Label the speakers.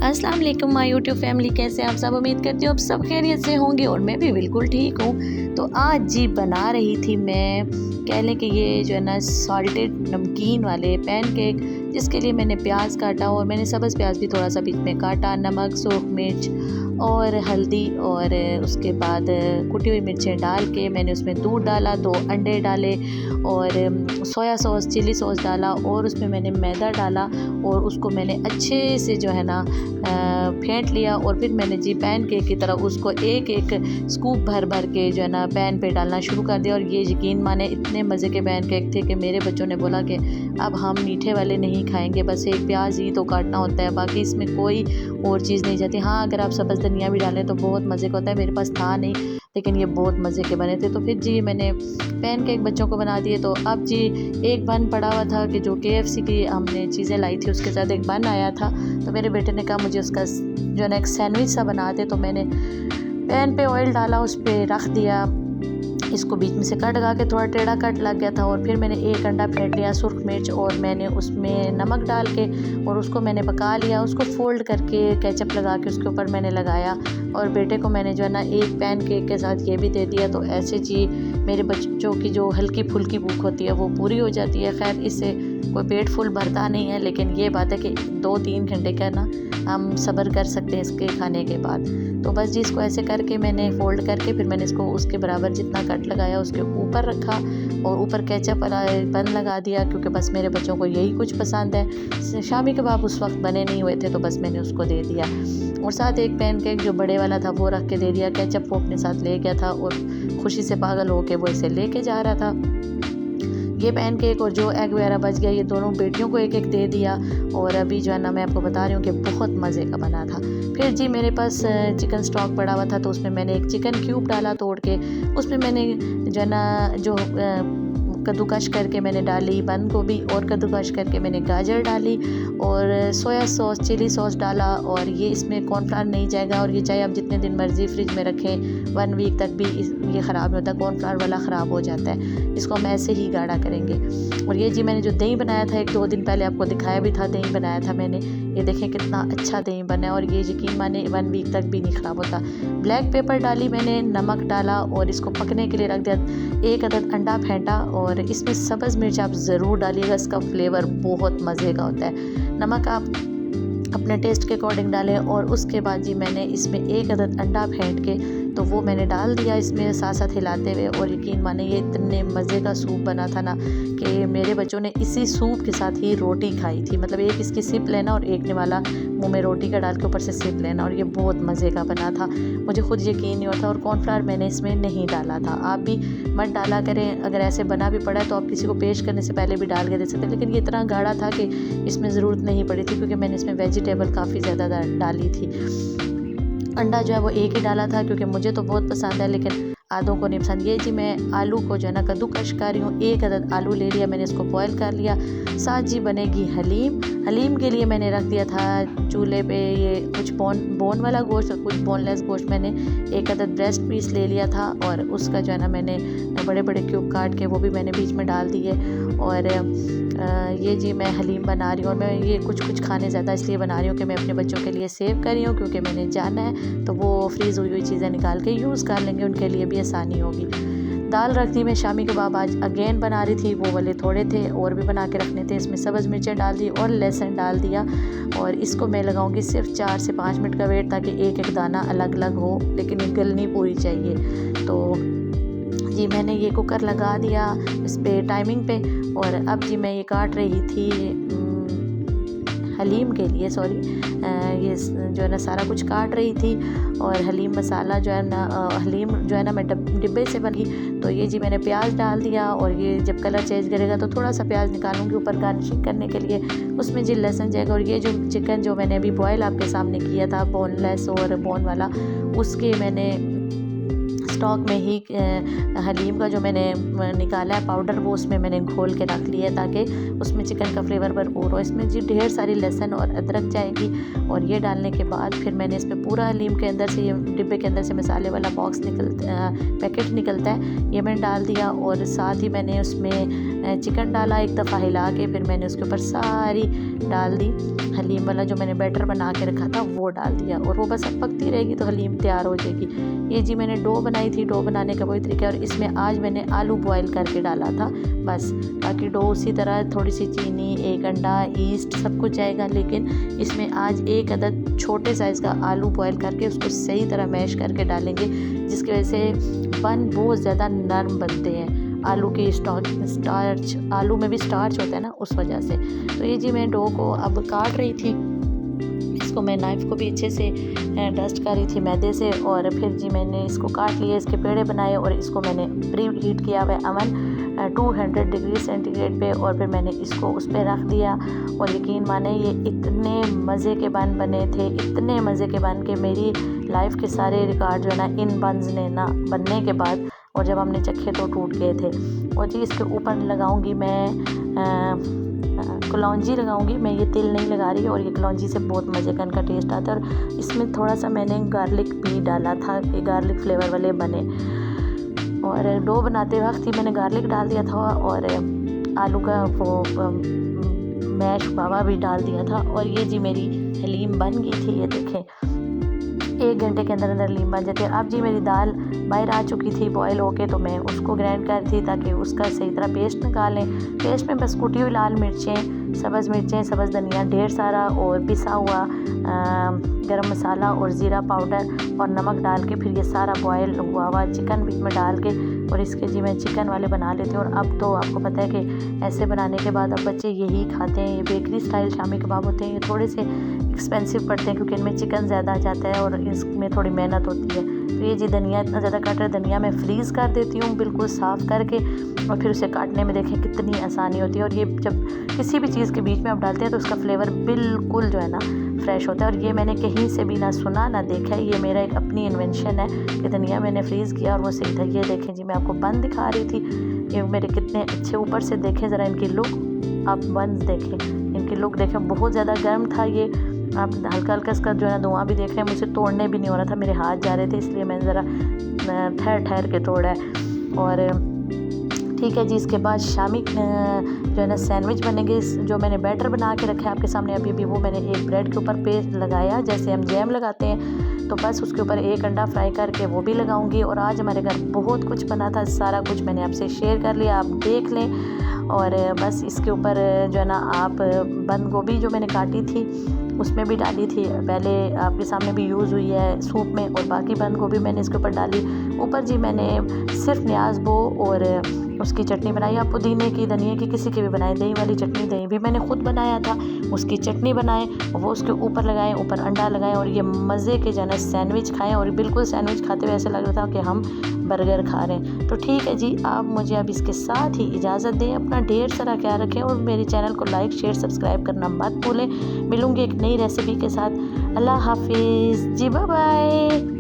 Speaker 1: अस्सलाम वालेकुम my YouTube family, कैसे आप सब। उम्मीद करती हूँ आप सब खैरियत से होंगे और मैं भी बिल्कुल ठीक हूँ। तो आज जी बना रही थी मैं, कह लें कि ये जो है ना सॉल्टेड नमकीन वाले पैनकेक, जिसके लिए मैंने प्याज काटा और मैंने सब्ज़ प्याज भी थोड़ा सा बीच में काटा, नमक, सूख मिर्च और हल्दी और उसके बाद कुटी हुई मिर्चें डाल के मैंने उसमें दूध डाला, 2 अंडे डाले और सोया सॉस, चिली सॉस डाला और उसमें मैंने मैदा डाला और उसको मैंने अच्छे से जो है ना फेंट लिया। और फिर मैंने जी पैनकेक की तरह उसको एक एक स्कूप भर भर के जो है ना पैन पे डालना शुरू कर दिया। और ये यकीन माने इतने मज़े के पैनकेक थे कि मेरे बच्चों ने बोला कि अब हम मीठे वाले नहीं खाएंगे, बस एक प्याज ही तो काटना होता है, बाकी इसमें कोई और चीज़ नहीं जाती। हाँ, अगर आप सब्ज़ धनिया भी डालें तो बहुत मज़े का होता है, मेरे पास था नहीं लेकिन ये बहुत मज़े के बने थे। तो फिर जी मैंने पैनकेक बच्चों को बना दिए। तो अब जी एक बन पड़ा हुआ था कि जो KFC की हमने चीज़ें लाई थी उसके साथ एक बन आया था, तो मेरे बेटे ने कहा मुझे उसका जो है ना एक सैंडविच सा बना दे। तो मैंने पैन पे ऑयल डाला, उस पर रख दिया, इसको बीच में से कट लगा के थोड़ा टेढ़ा कट लग गया था और फिर मैंने एक अंडा फेंट लिया, सुर्ख मिर्च और मैंने उसमें नमक डाल के और उसको मैंने पका लिया। उसको फोल्ड करके केचप लगा के उसके ऊपर मैंने लगाया और बेटे को मैंने जो है ना एक पैनकेक के साथ ये भी दे दिया। तो ऐसे जी मेरे बच्चों की जो हल्की फुल्की भूख होती है वो पूरी हो जाती है। खैर इससे कोई पेट फुल भरता नहीं है, लेकिन ये बात है कि 2-3 घंटे का ना हम सब्र कर सकते हैं इसके खाने के बाद। तो बस जी इसको ऐसे करके मैंने फ़ोल्ड करके फिर मैंने इसको उसके बराबर जितना कट लगाया उसके ऊपर रखा और ऊपर केचप वाला बन लगा दिया, क्योंकि बस मेरे बच्चों को यही कुछ पसंद है। शामी कबाब उस वक्त बने नहीं हुए थे तो बस मैंने उसको दे दिया और साथ एक पैनकेक जो बड़े वाला था वो रख के दे दिया। केचप वो अपने साथ ले गया था और खुशी से पागल होके वो इसे लेके जा रहा था। ये पैनकेक और जो एग वगैरह बच गया ये दोनों बेटियों को एक एक दे दिया। और अभी जो है ना मैं आपको बता रही हूँ कि बहुत मज़े का बना था। फिर जी मेरे पास चिकन स्टॉक पड़ा हुआ था तो उसमें मैंने एक चिकन क्यूब डाला तोड़ के, उसमें मैंने जो है ना जो कद्दूकश करके मैंने डाली बंद गोभी और कद्दूकश करके मैंने गाजर डाली और सोया सॉस, चिली सॉस डाला। और ये इसमें कॉर्नफ्लावर नहीं जाएगा और ये चाहे आप जितने दिन मर्ज़ी फ्रिज में रखें 1 वीक तक भी ये ख़राब नहीं होता, कॉर्नफ्लावर वाला ख़राब हो जाता है। इसको हम ऐसे ही गाढ़ा करेंगे। और ये जी मैंने जो दही बनाया था 1-2 दिन पहले आपको दिखाया भी था, दही बनाया था मैंने, ये देखें कितना अच्छा दही बना है और ये यकीन माने 1 वीक तक भी नहीं ख़राब होता। ब्लैक पेपर डाली मैंने, नमक डाला और इसको पकने के लिए रख दिया। 1 अदद अंडा फेंटा और इसमें सब्ज़ मिर्च आप ज़रूर डालिएगा, इसका फ्लेवर बहुत मज़े का होता है। नमक आप अपने टेस्ट के अकॉर्डिंग डालें। और उसके बाद जी मैंने इसमें 1 अदद अंडा फेंट के तो वो मैंने डाल दिया इसमें साथ साथ हिलाते हुए। और यकीन माने ये इतने मज़े का सूप बना था ना कि मेरे बच्चों ने इसी सूप के साथ ही रोटी खाई थी। मतलब एक इसकी सिप लेना और एक ने वाला मुंह में रोटी का डाल के ऊपर से सिप लेना, और ये बहुत मज़े का बना था। मुझे खुद यकीन नहीं होता। और कॉर्नफ्लावर मैंने इसमें नहीं डाला था, आप भी मत डाला करें। अगर ऐसे बना भी पड़ा है तो आप किसी को पेश करने से पहले भी डाल के दे सकते हैं, लेकिन ये इतना गाढ़ा था कि इसमें ज़रूरत नहीं पड़ी थी क्योंकि मैंने इसमें वेजिटेबल काफ़ी ज़्यादा डाली थी। अंडा जो है वो एक ही डाला था क्योंकि मुझे तो बहुत पसंद है लेकिन आधों को नहीं पसंद। ये जी मैं आलू को जो है ना कद्दूकश कर रही हूँ। 1 अदद आलू ले लिया मैंने, इसको बॉयल कर लिया। साथ जी बनेगी हलीम। हलीम के लिए मैंने रख दिया था चूल्हे पे ये कुछ बोन वाला गोश्त और कुछ बोनलेस गोश्त। मैंने 1 अदद ब्रेस्ट पीस ले लिया था और उसका जो है ना मैंने बड़े बड़े क्यूब काट के वो भी मैंने बीच में डाल दिए। और ये जी मैं हलीम बना रही हूँ और मैं ये कुछ खाने ज़्यादा इसलिए बना रही हूँ कि मैं अपने बच्चों के लिए सेव कर रही हूँ, क्योंकि मैंने जाना है तो वो फ्रीज़ हुई चीज़ें निकाल के यूज़ कर लेंगे, उनके लिए भी आसानी होगी। दाल रख दी मैं, शामी कबाब आज अगेन बना रही थी, वो वाले थोड़े थे और भी बना के रखने थे। इसमें सब्ज़ मिर्चें डाल दी और लहसुन डाल दिया और इसको मैं लगाऊंगी सिर्फ 4 से 5 मिनट का वेट, ताकि एक एक दाना अलग अलग हो, लेकिन ये गलनी पूरी चाहिए। तो जी मैंने ये कुकर लगा दिया इस पे टाइमिंग पे। और अब जी मैं ये काट रही थी हलीम के लिए, ये जो है ना सारा कुछ काट रही थी। और हलीम मसाला जो है ना हलीम जो है ना मैं डिब्बे से बनी। तो ये जी मैंने प्याज डाल दिया और ये जब कलर चेंज करेगा तो थोड़ा सा प्याज निकालूंगी ऊपर गार्निशिंग करने के लिए। उसमें जी लहसुन जाएगा। और ये जो चिकन जो मैंने अभी बॉयल आपके सामने किया था बोनलेस और बोन वाला, उसके मैंने स्टॉक में ही हलीम का जो मैंने निकाला है पाउडर वो उसमें मैंने घोल के रख लिया है ताकि उसमें चिकन का फ्लेवर भरपूर हो। इसमें जी ढेर सारी लहसुन और अदरक जाएगी और ये डालने के बाद फिर मैंने इसमें पूरा हलीम के अंदर से, ये डिब्बे के अंदर से मसाले वाला बॉक्स पैकेट निकलता है, ये मैंने डाल दिया। और साथ ही मैंने उसमें चिकन डाला, एक दफ़ा हिला के फिर मैंने उसके ऊपर सारी डाल दी हलीम वाला जो मैंने बैटर बना के रखा था वो डाल दिया। और वो बस अब पकती रहेगी तो हलीम तैयार हो जाएगी। ये जी मैंने डो बनाई थी, डो बनाने का वही तरीका है। और इसमें आज मैंने आलू बॉयल करके डाला था बस, बाकी डो उसी तरह थोड़ी सी चीनी, एक अंडा, ईस्ट सब कुछ जाएगा। लेकिन इसमें आज एक अदद छोटे साइज़ का आलू बॉयल करके उसको सही तरह मैश करके डालेंगे, जिसकी वजह से बन बहुत ज़्यादा नरम बनते हैं। आलू की स्टार्च, आलू में भी स्टार्च होता है ना, उस वजह से। तो ये जी मैं डो को अब काट रही थी, इसको मैं नाइफ़ को भी अच्छे से डस्ट कर रही थी मैदे से। और फिर जी मैंने इसको काट लिया, इसके पेड़े बनाए और इसको मैंने प्री हीट किया हुआ है अवन 200 डिग्री सेंटीग्रेड पे। और फिर मैंने इसको उस पर रख दिया और यकीन माने ये इतने मज़े के बन बने थे, इतने मज़े के बन के मेरी लाइफ के सारे रिकॉर्ड जो है ना इन बन्स ने ना बनने के बाद, और जब हमने चखे तो टूट गए थे। और जी इसके ऊपर लगाऊंगी मैं कलौंजी लगाऊंगी मैं, ये तिल नहीं लगा रही। और ये कलौंजी से बहुत मज़े का इनका टेस्ट आता है। और इसमें थोड़ा सा मैंने गार्लिक भी डाला था कि गार्लिक फ्लेवर वाले बने। और डो बनाते वक्त ही मैंने गार्लिक डाल दिया था और आलू का वो मैश बावा भी डाल दिया था। और ये जी मेरी हलीम बन गई थी, ये देखें 1 घंटे के अंदर अंदर हलीम बन जाती है। अब जी मेरी दाल बाहर आ चुकी थी बॉयल होके, तो मैं उसको ग्राइंड कर थी ताकि उसका सही तरह पेस्ट निकालें। पेस्ट में बस कुटी हुई लाल मिर्चें, सब्ज़ मिर्चें, सब्ज़ धनिया ढेर सारा और पिसा हुआ गरम मसाला और ज़ीरा पाउडर और नमक डाल के फिर ये सारा बॉयल हुआ चिकन बीच में डाल के, और इसके जी मैं चिकन वाले बना लेती हूँ। और अब तो आपको पता है कि ऐसे बनाने के बाद अब बच्चे यही खाते हैं। ये बेकरी स्टाइल शामी कबाब होते हैं, ये थोड़े से एक्सपेंसिव पड़ते हैं क्योंकि इनमें चिकन ज़्यादा आ जाता है और इसमें थोड़ी मेहनत होती है। तो ये जी धनिया इतना ज़्यादा कट रहा है, धनिया मैं फ्रीज़ कर देती हूँ बिल्कुल साफ़ करके, और फिर उसे काटने में देखें कितनी आसानी होती है। और ये जब किसी भी चीज़ के बीच में आप डालते हैं तो उसका फ्लेवर बिल्कुल जो है ना फ्रेश होता है। और ये मैंने कहीं से भी ना सुना ना देखा है, ये मेरा एक अपनी इन्वेंशन है कि धनिया मैंने फ्रीज़ किया और वो सही था। ये देखें जी मैं आपको बन दिखा रही थी, ये मेरे कितने अच्छे ऊपर से देखें ज़रा इनकी लुक, आप बन देखें इनकी लुक देखें, बहुत ज़्यादा गर्म था ये। आप हल्का हल्का इसका जो है ना धुआं भी देख रहे हैं, मुझे तोड़ने भी नहीं हो रहा था, मेरे हाथ जा रहे थे, इसलिए मैंने ज़रा ठहर के तोड़ा है। और ठीक है जी, इसके बाद शामी जो है ना सैंडविच बनेंगे। जो मैंने बैटर बना के रखा है आपके सामने अभी वो मैंने एक ब्रेड के ऊपर पेस्ट लगाया जैसे हम जैम लगाते हैं, तो बस उसके ऊपर एक अंडा फ्राई करके वो भी लगाऊंगी। और आज हमारे घर बहुत कुछ बना था, सारा कुछ मैंने आपसे शेयर कर लिया, आप देख लें। और बस इसके ऊपर जो है ना आप बंद गोभी जो मैंने काटी थी उसमें भी डाली थी, पहले आपके सामने भी यूज़ हुई है सूप में, और बाकी बंद गोभी मैंने इसके ऊपर डाली। ऊपर जी मैंने सिर्फ न्याज बो और उसकी चटनी बनाई, आप पुदीने की, धनिया की, किसी की भी बनाए, दही वाली चटनी, दही भी मैंने खुद बनाया था, उसकी चटनी बनाए और वो उसके ऊपर लगाएं, ऊपर अंडा लगाएं और ये मज़े के जो है ना सैंडविच खाएं। और बिल्कुल सैंडविच खाते हुए ऐसे लग रहा था कि हम बर्गर खा रहे हैं। तो ठीक है जी, आप मुझे अब इसके साथ ही इजाज़त दें, अपना ढेर सारा ख्याल रखें और मेरे चैनल को लाइक शेयर सब्सक्राइब करना मत भूलें। मिलूँगी एक नई रेसिपी के साथ। अल्लाह हाफिज़ जी, बाय बाय।